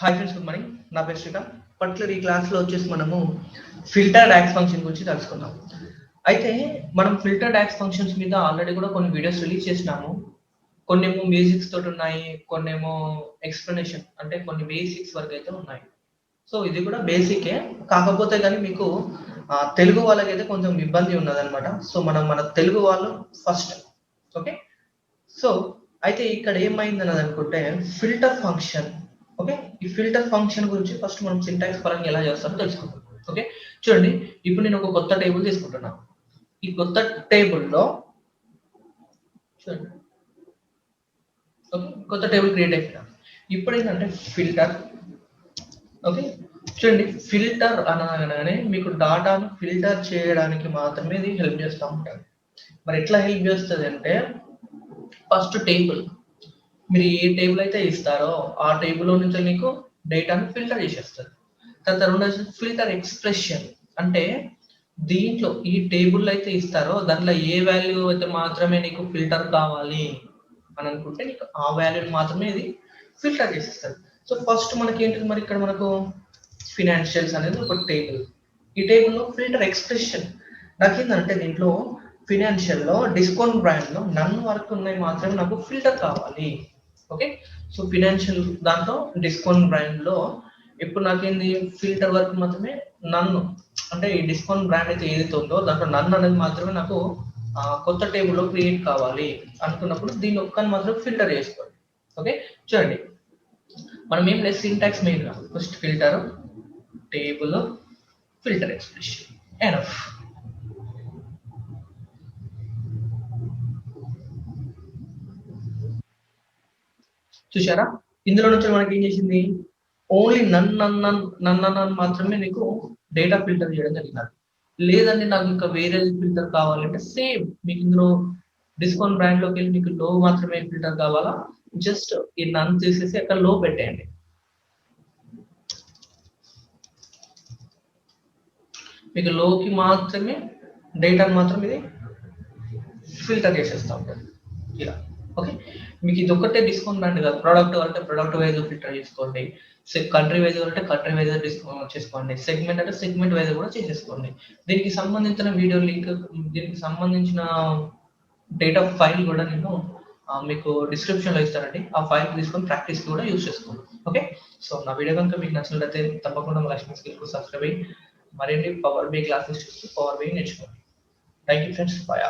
Hi friends, good morning. నా పేరు Srikanth. Particular ఈ క్లాస్లో వచ్చేసి మనము ఫిల్టర్ డాక్స్ ఫంక్షన్ గురించి తెలుసుకుందాం. అయితే మనం ఫిల్టర్ డాక్స్ ఫంక్షన్స్ మీద ఆల్రెడీ కూడా కొన్ని వీడియోస్ రిలీజ్ చేసినాము. కొన్నేమో మ్యూజిక్స్ తోటి ఉన్నాయి, కొన్నేమో ఎక్స్ప్లెనేషన్ అంటే కొన్ని బేసిక్స్ వరకు అయితే ఉన్నాయి. సో ఇది కూడా బేసికే, కాకపోతే కానీ మీకు తెలుగు వాళ్ళకైతే కొంచెం ఇబ్బంది ఉన్నదన్నమాట. సో మన తెలుగు వాళ్ళు ఫస్ట్. ఓకే, సో అయితే ఇక్కడ ఏమైంది అన్నది అనుకుంటే ఫిల్టర్ ఫంక్షన్. ఓకే, ఈ ఫిల్టర్ ఫంక్షన్ గురించి ఫస్ట్ మనం సింటాక్స్ పరంగా ఎలా చేస్తామో తెలుసుకుందాం. ఓకే, చూడండి, ఇప్పుడు నేను ఒక కొత్త టేబుల్ తీసుకుంటున్నాను. ఈ కొత్త టేబుల్లో చూడండి, ఓకే, కొత్త టేబుల్ క్రియేట్ అయిపోయినా. ఇప్పుడు ఏంటంటే ఫిల్టర్. ఓకే, చూడండి, ఫిల్టర్ అనగానే మీకు డాటాను ఫిల్టర్ చేయడానికి మాత్రమే ఇది హెల్ప్ చేస్తూ ఉంటుంది. మరి ఎట్లా హెల్ప్ చేస్తుంది అంటే ఫస్ట్ టేబుల్, మీరు ఏ టేబుల్ అయితే ఇస్తారో ఆ టేబుల్లో నుంచి మీకు డేటాను ఫిల్టర్ చేసేస్తుంది. తర్వాత రెండోది ఫిల్టర్ ఎక్స్ప్రెషన్, అంటే దీంట్లో ఈ టేబుల్ అయితే ఇస్తారో దాంట్లో ఏ వాల్యూ అయితే మాత్రమే నీకు ఫిల్టర్ కావాలి అని అనుకుంటే నీకు ఆ వాల్యూ మాత్రమే ఇది ఫిల్టర్ చేసేస్తుంది. సో ఫస్ట్ మనకి ఏంటి, మరి ఇక్కడ మనకు ఫినాన్షియల్స్ అనేది ఒక టేబుల్. ఈ టేబుల్లో ఫిల్టర్ ఎక్స్ప్రెషన్ నాకేంటంటే దీంట్లో ఫినాన్షియల్లో డిస్కౌంట్ బ్రాండ్లో నన్ను వరకు ఉన్నాయి మాత్రమే నాకు ఫిల్టర్ కావాలి. ఓకే, సో ఫినాన్షియల్ దాంట్లో డిస్కౌంట్ బ్రాండ్లో ఇప్పుడు నాకేంది ఫిల్టర్ వర్క్ మాత్రమే నన్ను, అంటే ఈ డిస్కౌంట్ బ్రాండ్ అయితే ఏదైతే ఉందో దాంట్లో నన్ను అనేది మాత్రమే నాకు కొత్త టేబుల్లో క్రియేట్ కావాలి అనుకున్నప్పుడు దీన్ని ఒక్కని మాత్రం ఫిల్టర్ చేసుకోండి. ఓకే, చూడండి, మనం ఏం లేదు, సింటాక్స్ మెయిన్ గా first filter table filter expression enough. చూసారా, ఇందులో నుంచి మనకి ఏం చేసింది, ఓన్లీ నన్ను మాత్రమే నీకు డేటా ఫిల్టర్ చేయడం జరిగినది. లేదండి నాకు ఇంకా వేరే ఫిల్టర్ కావాలంటే సేమ్ మీకు ఇందులో డిస్కౌంట్ బ్రాండ్ లోకి వెళ్ళి మీకు లో మాత్రమే ఫిల్టర్ కావాలా, జస్ట్ ఈ నన్ను తీసేసి అక్కడ లో పెట్టేయండి. మీకు లోకి మాత్రమే డేటాను మాత్రం ఇది ఫిల్టర్ చేసేస్తూ ఉంటుంది ఇలా. ఓకే, మీకు ఇది ఒక్కటే డిస్కౌంట్ బ్రాండ్ కాదు, ప్రోడక్ట్ అంటే ప్రోడక్ట్ వైజ్ ఫిల్టర్ చేసుకోండి, కంట్రీ వైజ్ అంటే కంట్రీ వైజ్ డిస్కౌంట్ చేసుకోండి, సెగ్మెంట్ అంటే సెగ్మెంట్ వైజ్ కూడా చేసేసుకోండి. దీనికి సంబంధించిన వీడియో లింక్, దీనికి సంబంధించిన డేటా ఫైల్ కూడా నేను మీకు డిస్క్రిప్షన్ లో ఇస్తానండి. ఆ ఫైల్ తీసుకొని ప్రాక్టీస్ కూడా యూజ్ చేసుకోండి. ఓకే, సో నా వీడియో కనుక మీకు నచ్చినట్లయితే తప్పకుండా మా లక్ష్మీ స్కిల్ కు సబ్స్క్రైబ్ అయ్యి మరిన్ని పవర్ బై క్లాసెస్ చూసి పవర్ బై నేర్చుకోండి. Thank you friends, bye.